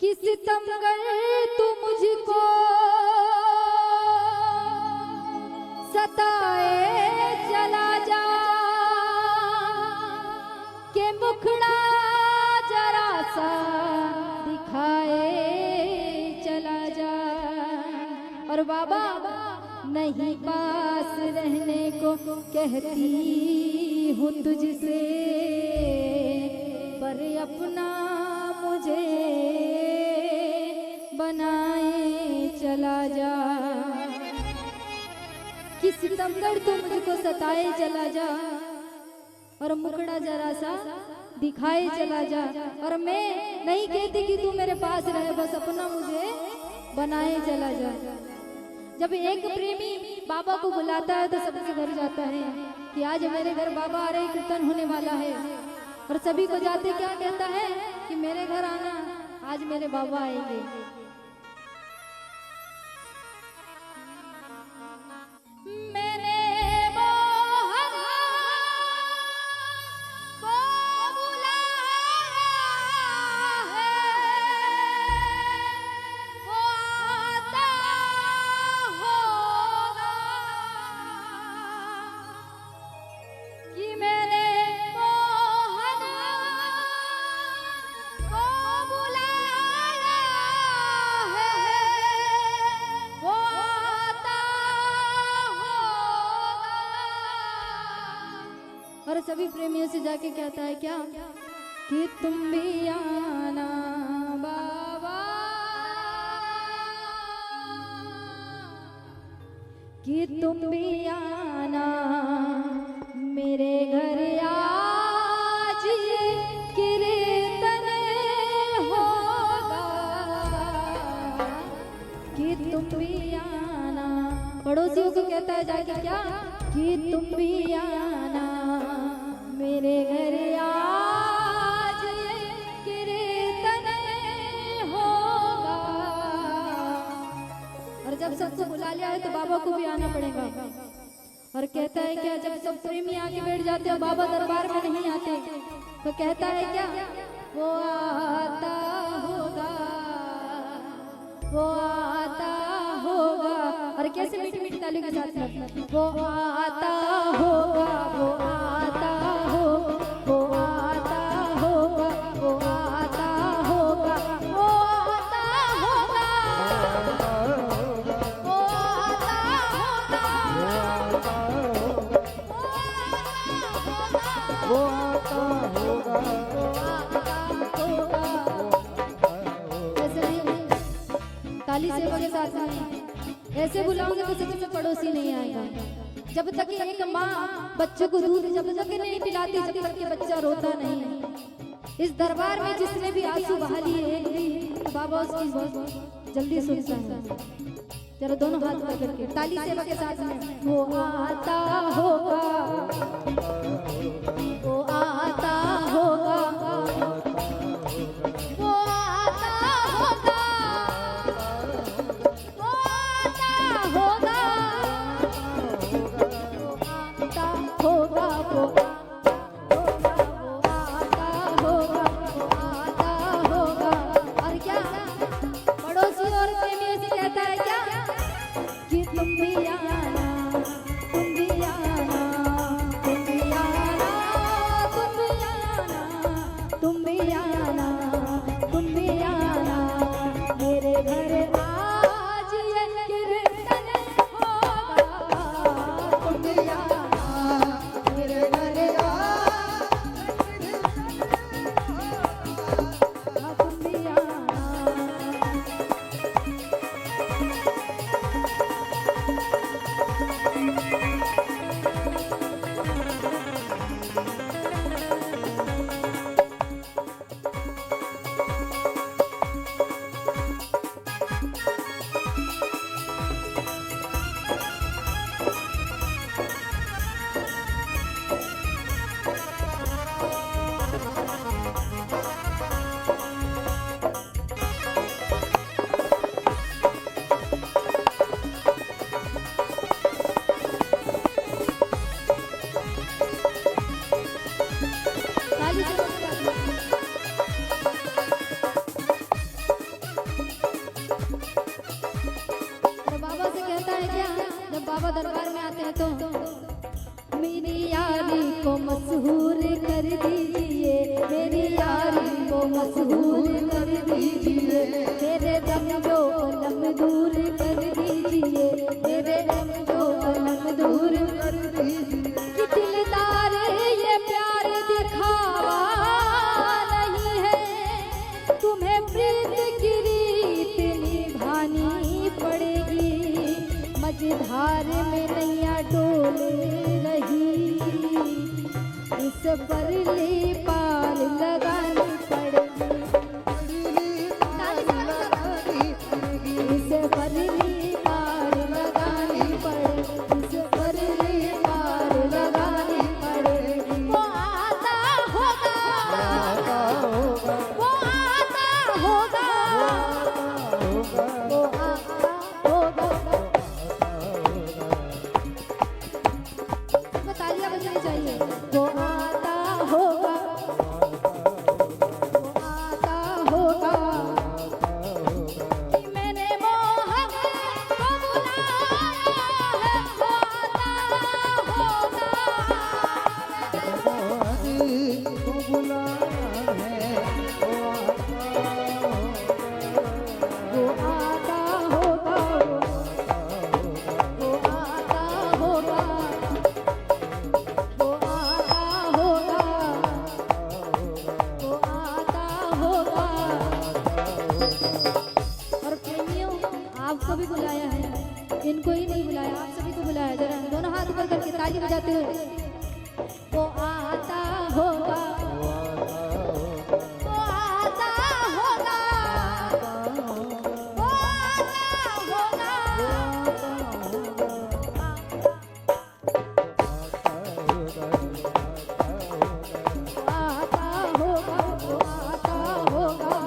कि सितमगर तू मुझको सताए चला जा, के मुखड़ा जरा सा दिखाए चला जा। और बाबा नहीं पास रहने को कहती हूँ तुझसे, पर अपना मुझे बनाए चला जा। कि सितमगर तू मुझको सताए चला जा और मुखड़ा जरा सा दिखाए चला जा। और मैं नहीं कहती कि तू मेरे पास रहे, बस अपना मुझे बनाए चला जा। जब एक प्रेमी बाबा को बुलाता है तो सबके घर जाता है कि आज मेरे घर बाबा आ रहे, कीर्तन होने वाला है। और सभी को जाते क्या कहता है कि मेरे घर आना, आज मेरे बाबा आएंगे। और सभी प्रेमियों से जाके कहता है क्या कि तुम भी आना बाबा, कि तुम भी आना मेरे घर आज कीर्तन होगा, कि तुम भी आना। पड़ोसियों को कहता है जाके क्या कि तुम भी आना मेरे घर आज कीर्तन होगा। और जब सबको बुला लिया है तो बाबा को भी आना पड़ेगा। और कहता है क्या, जब सब प्रेमी आके बैठ जाते हैं बाबा दरबार में नहीं आते, तो कहता है क्या वो आता होगा, वो आता होगा। और कैसे मीठी मीठी तालियों के साथ में वो आता होगा, वो आता होगा, वो आता होगा, वो आता होगा, वो आता होगा, वो आता होगा, वो आता होगा। ऐसे नहीं, ताली सेवा के साथ में ऐसे बुलाओगे तो सच में पड़ोसी नहीं आएगा। जब तक एक माँ बच्चे को दूध जब तक नहीं पिलाती, जब तक कि बच्चा रोता नहीं। इस दरबार में जिसने भी आंसू बहा लिए एक भी, तो बाबा उसकी बहुत जल्दी सुनता है। जरा दोनों हाथ पकड़ के ताली सेवा के साथ में वो आता होगा, वो आता होगा, वो आता होगा, वो आता होगा, होगा वो आता होगा, वो आता होगा। और क्या पड़ोसी और प्रेमियों से कहता है क्या कि तुम भी आना, तुम भी आना, तुम भी आना, तुम भी आना। मशहूर कर दीजिए, मेरे दम जो अलम दूर कर दीजिए, मेरे दम जो अलम दूर कर दीजिए। कि दिलदार ये प्यार दिखावा नहीं है, तुम्हें प्रीत की रीत निभानी पड़ेगी। मझधार में नैया डोल रही, इस परली पार लगानी पड़ेगी, इस परली पार लगानी पड़ेगी, इस परली पार लगानी पड़ेगी। वो आता होगा, वो आता होगा, वो आता होगा। इसमें तालियां बजनी चाहिए। वो आता होगा, वो आता होगा, कि मैंने मोहब्बत को बुलाया है, वो आता होगा, वो आता होगा, वो आता होगा, वो आता होगा, वो आता होगा। और प्रेमियों, आपको भी बुलाया है, इनको ही नहीं बुलाया, आप सभी को बुलाया। जरा दोनों हाथ ऊपर करके ताली बजाते हुए, वो आता होगा, वो आता होगा, वो आता होगा, आता होगा, वो आता होगा।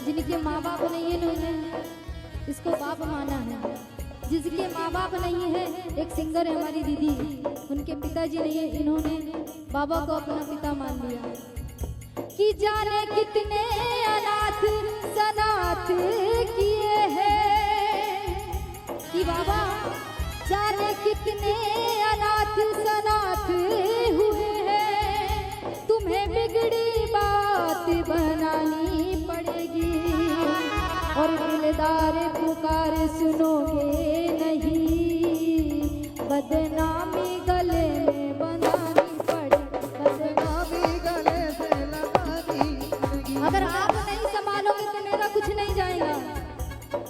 जिनके माँ बाप नहीं है, इन्होंने इसको बाप माना है। जिसके माँ बाप नहीं है, एक सिंगर है हमारी दीदी, उनके पिताजी नहीं है, इन्होंने बाबा को अपना पिता मान लिया। कि जाने कितने अनाथ सनाथ किए हैं, कि बाबा जाने कितने अनाथ सनाथ हुए हैं, तुम्हें बिगड़ी बात बनानी पड़ेगी। और दिलदार पुकार सुनोगे नहीं, बदनामी गले में बनानी पड़ेगी, बदनामी गले से लगानी पड़ेगी। अगर आप नहीं संभालोगे तो मेरा कुछ नहीं जाएगा।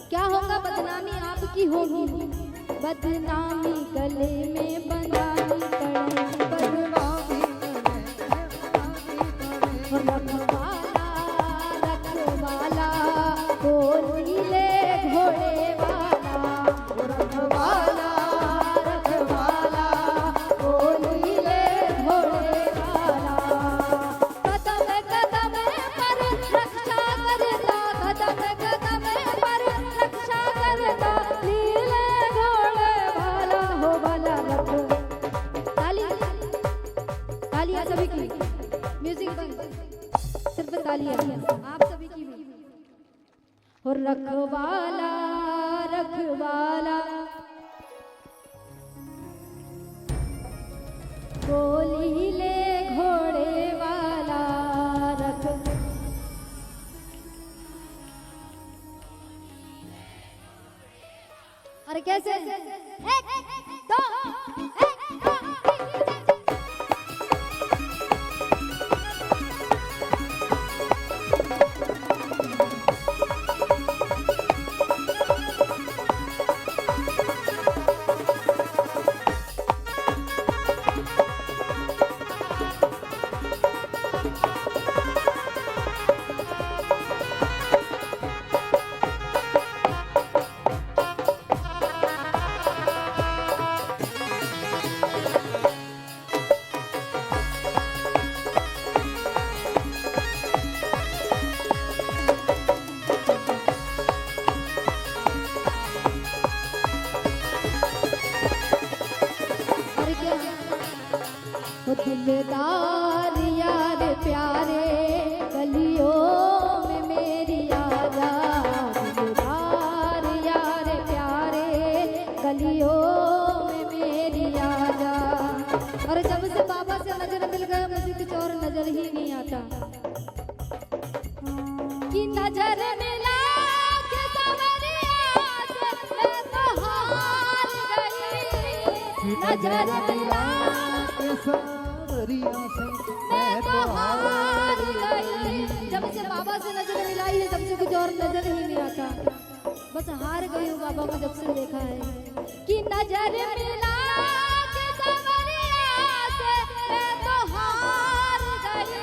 क्या होगा? बदनामी आपकी होगी, बदनामी गले में बनानी पड़ेगी, बदनामी रखवाला रखवाला ओ नीले घोड़े वाला, रखवाला रखवाला ओ नीले घोड़े वाला। कदम कदम पर रक्षा करता, कदम कदम पर रक्षा करता, नीले घोड़े वाला हो वाला रख। ताली तालियां सभी की, म्यूजिक बंद, सिर्फ तालियां आप सभी की भी। और रखवाला रखवाला बोली ले घोड़े वाला रख। अरे कैसे? एक दो वो दिलदार यार प्यारे गलियों में मेरी आजा, दिलदार यार प्यारे गलियों में मेरी आजा। और जब से बाबा से नजर मिल गया मुझे कुछ और नजर ही नहीं आता कि नजर मिला के सवरिया से मैं तो हार गई, नजर मिला के सवरिया से मैं तो हार गई। जब से बाबा से नजर मिलाई है तब से कुछ और नजर ही नहीं आता, बस हार गई हूँ बाबा को जब से देखा है कि नजर मिला के सवरिया से मैं तो हार गई,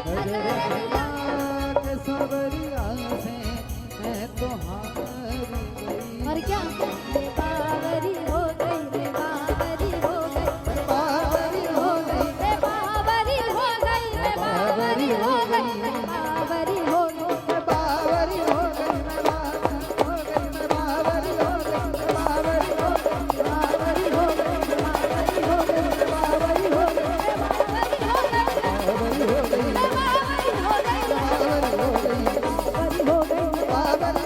नजर मिला के सवरिया से मैं तो हार गई। और क्या मैं बावरी हो गई, मैं बावरी हो गई, बावरी हो गई, मैं बावरी हो गई, मैं बावरी हो गई, मैं बावरी हो गई, मैं बावरी हो गई, मैं बावरी हो गई, मैं बावरी हो गई, मैं बावरी हो गई, बावरी हो गई, बावरी हो गई, बावरी हो गई, बावरी हो गई, बावरी हो गई, बावरी हो गई, बावरी हो गई, बावरी हो गई, बावरी हो गई, बावरी हो गई, बावरी हो गई, बावरी हो गई, बावरी हो गई, बावरी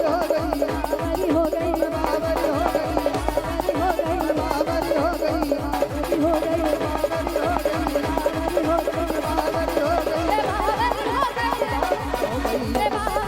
हो गई, बावरी हो गई, बावरी हो गई, बावरी हो गई, हो गई। बावरी